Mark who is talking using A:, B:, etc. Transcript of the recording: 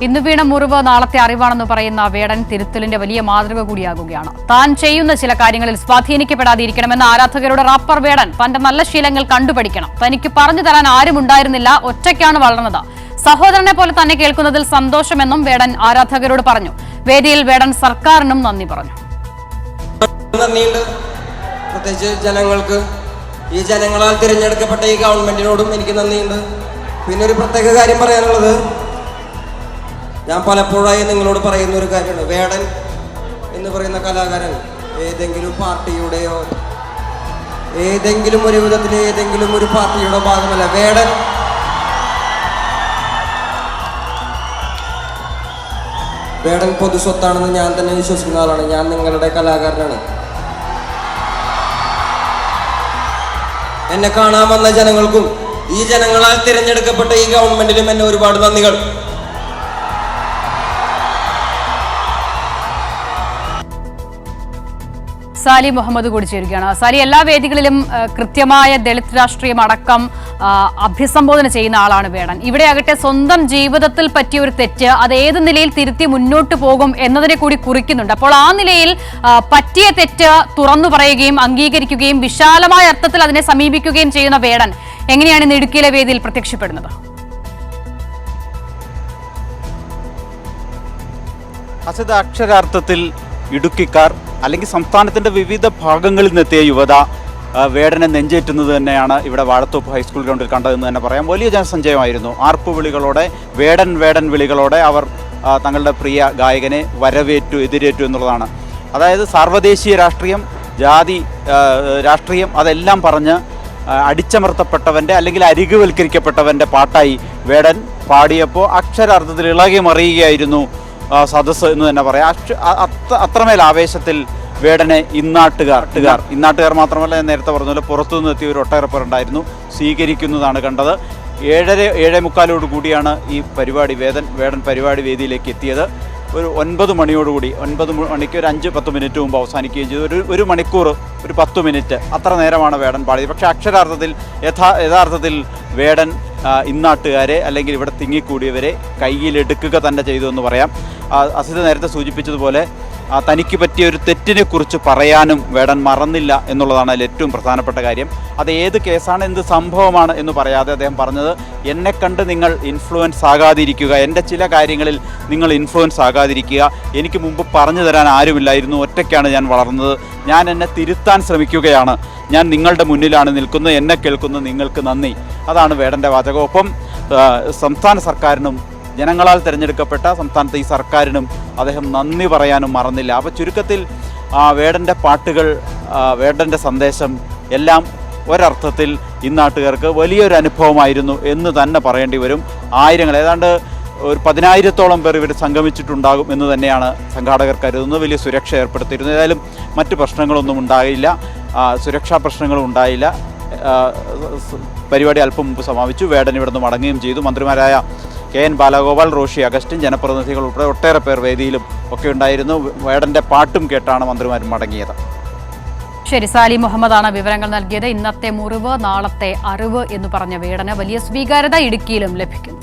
A: ഇന്ന് വീണ മുറിവ് നാളത്തെ അറിവാണെന്ന് പറയുന്ന വേടൻ തിരുത്തലിന്റെ വലിയ മാതൃക കൂടിയാകുകയാണ്. താൻ ചെയ്യുന്ന ചില കാര്യങ്ങളിൽ സ്വാധീനിക്കപ്പെടാതിരിക്കണമെന്ന ആരാധകരുടെ റാപ്പർ വേടൻ തന്റെ നല്ല ശീലങ്ങൾ കണ്ടുപഠിക്കണം. തനിക്ക് പറഞ്ഞു തരാൻ ആരും ഉണ്ടായിരുന്നില്ല, ഒറ്റയ്ക്കാണ് വളർന്നത്. സഹോദരനെ പോലെ തന്നെ കേൾക്കുന്നതിൽ സന്തോഷമെന്നും വേടൻ ആരാധകരോട് പറഞ്ഞു. വേദിയിൽ വേടൻ സർക്കാരിനും നന്ദി പറഞ്ഞു.
B: നന്ദിയുണ്ട് പ്രത്യേകിച്ച് ജനങ്ങൾക്ക്, ഈ ജനങ്ങളാൽ തിരഞ്ഞെടുക്കപ്പെട്ട ഈ ഗവൺമെന്റിനോടും എനിക്ക് നന്ദിയുണ്ട്. പിന്നെ ഒരു പ്രത്യേക കാര്യം പറയാനുള്ളത്, ഞാൻ പലപ്പോഴായി നിങ്ങളോട് പറയുന്ന ഒരു കാര്യമാണ്. വേടൻ എന്ന് പറയുന്ന കലാകാരൻ ഏതെങ്കിലും പാർട്ടിയുടെയോ ഏതെങ്കിലും ഒരു വിധത്തിൽ ഏതെങ്കിലും ഒരു പാർട്ടിയുടെ ഭാഗമല്ല. വേടൻ പൊതുസ്വത്താണെന്ന് ഞാൻ തന്നെ വിശ്വസിക്കുന്ന ആളാണ്. ഞാൻ നിങ്ങളുടെ കലാകാരനാണ്. എന്നെ കാണാൻ വന്ന ജനങ്ങൾക്കും ഈ ജനങ്ങളാൽ തിരഞ്ഞെടുക്കപ്പെട്ട ഈ ഗവൺമെന്റിലും എന്നെ ഒരുപാട് നന്ദികൾ.
A: സാലി മുഹമ്മദ് കൂടി ചേരുകയാണ്. സാലി, എല്ലാ വേദികളിലും കൃത്യമായ ദളിത് രാഷ്ട്രീയം അടക്കം അഭിസംബോധന ചെയ്യുന്ന ആളാണ് വേടൻ. ഇവിടെ ആകട്ടെ സ്വന്തം ജീവിതത്തിൽ പറ്റിയ ഒരു തെറ്റ് അത് ഏത് നിലയിൽ തിരുത്തി മുന്നോട്ട് പോകും എന്നതിനെ കൂടി കുറിക്കുന്നുണ്ട്. അപ്പോൾ ആ നിലയിൽ പറ്റിയ തെറ്റ് തുറന്നു പറയുകയും അംഗീകരിക്കുകയും വിശാലമായ അർത്ഥത്തിൽ അതിനെ സമീപിക്കുകയും ചെയ്യുന്ന വേടൻ എങ്ങനെയാണ് ഇന്ന് ഇടുക്കിയിലെ വേദിയിൽ പ്രത്യക്ഷപ്പെടുന്നത്?
C: അക്ഷരാർത്ഥത്തിൽ ഇടുക്കിക്കാർ അല്ലെങ്കിൽ സംസ്ഥാനത്തിന്റെ വിവിധ ഭാഗങ്ങളിൽ നിന്നെത്തിയ യുവത വേടനെ നെഞ്ചേറ്റുന്നത് തന്നെയാണ് ഇവിടെ വാഴത്തോപ്പ് ഹൈസ്കൂൾ ഗ്രൗണ്ടിൽ കണ്ടതെന്ന് തന്നെ പറയാം. വലിയ ജനസഞ്ചയമായിരുന്നു. ആർപ്പു വിളികളോടെ, വേടൻ വേടൻ വിളികളോടെ അവർ തങ്ങളുടെ പ്രിയ ഗായകനെ എതിരേറ്റു എന്നുള്ളതാണ്. അതായത് സാർവദേശീയ രാഷ്ട്രീയം, ജാതി രാഷ്ട്രീയം അതെല്ലാം പറഞ്ഞ് അടിച്ചമർത്തപ്പെട്ടവൻ്റെ അല്ലെങ്കിൽ അരികുവൽക്കരിക്കപ്പെട്ടവൻ്റെ പാട്ടായി വേടൻ പാടിയപ്പോൾ അക്ഷരാർത്ഥത്തിൽ ഇളകി മറിയുകയായിരുന്നു സദസ്സ് എന്ന് തന്നെ പറയാം. അത്രമേൽ ആവേശത്തിൽ വേടനെ ഇന്നാട്ടുകാർ മാത്രമല്ല, ഞാൻ നേരത്തെ പറഞ്ഞ പുറത്തുനിന്ന് എത്തിയ ഒരു ഒട്ടേറെ പേർ ഉണ്ടായിരുന്നു, സ്വീകരിക്കുന്നതാണ് കണ്ടത്. 7:45 കൂടിയാണ് ഈ പരിപാടി വേടൻ പരിപാടി വേദിയിലേക്ക് എത്തിയത്. ഒരു 9 മണിയോടുകൂടി 9 മണിക്ക് ഒരു 5-10 മിനിറ്റ് മുമ്പ് അവസാനിക്കുകയും ചെയ്തു. ഒരു മണിക്കൂർ, ഒരു 10 മിനിറ്റ് അത്ര നേരമാണ് വേടൻ പാടിയത്. പക്ഷേ അക്ഷരാർത്ഥത്തിൽ യഥാർത്ഥത്തിൽ വേടൻ ഇന്നാട്ടുകാരെ അല്ലെങ്കിൽ ഇവിടെ തിങ്ങിക്കൂടിയവരെ കയ്യിലെടുക്കുക തന്നെ ചെയ്തു എന്ന് പറയാം. അസിത നേരത്തെ സൂചിപ്പിച്ചതുപോലെ തനിക്ക് പറ്റിയ ഒരു തെറ്റിനെ കുറിച്ച് പറയാനും വേടൻ മറന്നില്ല എന്നുള്ളതാണ് അതിൽ ഏറ്റവും പ്രധാനപ്പെട്ട കാര്യം. അത് ഏത് കേസാണ്, എന്ത് സംഭവമാണ് എന്ന് പറയാതെ അദ്ദേഹം പറഞ്ഞത്, എന്നെ കണ്ട് നിങ്ങൾ ഇൻഫ്ലുവൻസ് ആകാതിരിക്കുക, എൻ്റെ ചില കാര്യങ്ങളിൽ നിങ്ങൾ ഇൻഫ്ലുവൻസ് ആകാതിരിക്കുക. എനിക്ക് മുമ്പ് പറഞ്ഞു തരാൻ ആരുമില്ലായിരുന്നു, ഒറ്റയ്ക്കാണ് ഞാൻ വളർന്നത്, ഞാൻ എന്നെ തിരുത്താൻ ശ്രമിക്കുകയാണ്, ഞാൻ നിങ്ങളുടെ മുന്നിലാണ് നിൽക്കുന്നത്, എന്നെ കേൾക്കുന്ന നിങ്ങൾക്ക് നന്ദി. അതാണ് വേടൻ്റെ വാചകം. ഒപ്പം സംസ്ഥാന സർക്കാരിനും ജനങ്ങളാൽ തിരഞ്ഞെടുക്കപ്പെട്ട സംസ്ഥാനത്തെ ഈ സർക്കാരിനും അദ്ദേഹം നന്ദി പറയാനും മറന്നില്ല. അപ്പോൾ ചുരുക്കത്തിൽ വേടൻ്റെ പാട്ടുകൾ, വേടൻ്റെ സന്ദേശം എല്ലാം ഒരർത്ഥത്തിൽ ഇന്നാട്ടുകാർക്ക് വലിയൊരു അനുഭവമായിരുന്നു എന്ന് തന്നെ പറയേണ്ടി വരും. ആയിരങ്ങൾ, ഏതാണ്ട് ഒരു 10,000-ഓളം പേർ ഇവർ സംഗമിച്ചിട്ടുണ്ടാകും എന്ന് തന്നെയാണ് സംഘാടകർ കരുതുന്നത്. വലിയ സുരക്ഷ ഏർപ്പെടുത്തിയിരുന്നു. ഏതായാലും മറ്റ് പ്രശ്നങ്ങളൊന്നും ഉണ്ടായില്ല, സുരക്ഷാ പ്രശ്നങ്ങളും ഉണ്ടായില്ല. പരിപാടി അല്പം മുമ്പ് സമാപിച്ചു. വേടൻ ഇവിടെ നിന്ന് മടങ്ങുകയും ചെയ്തു. മന്ത്രിമാരായ KN ബാലഗോപാൽ, റോഷി അഗസ്റ്റിൻ, ജനപ്രതിനിധികൾ ഉൾപ്പെടെ ഒട്ടേറെ പേർ വേദിയിലും ഒക്കെ ഉണ്ടായിരുന്നു. വേടൻ്റെ പാട്ടും കേട്ടാണ് മന്ത്രിമാരും മടങ്ങിയത്.
A: ശരി, സാലി മുഹമ്മദാണ് വിവരങ്ങൾ നൽകിയത്. ഇന്നത്തെ മുറിവ് നാളത്തെ അറിവ് എന്ന് പറഞ്ഞ വേടന് വലിയ സ്വീകാര്യത ഇടുക്കിയിലും ലഭിക്കുന്നു.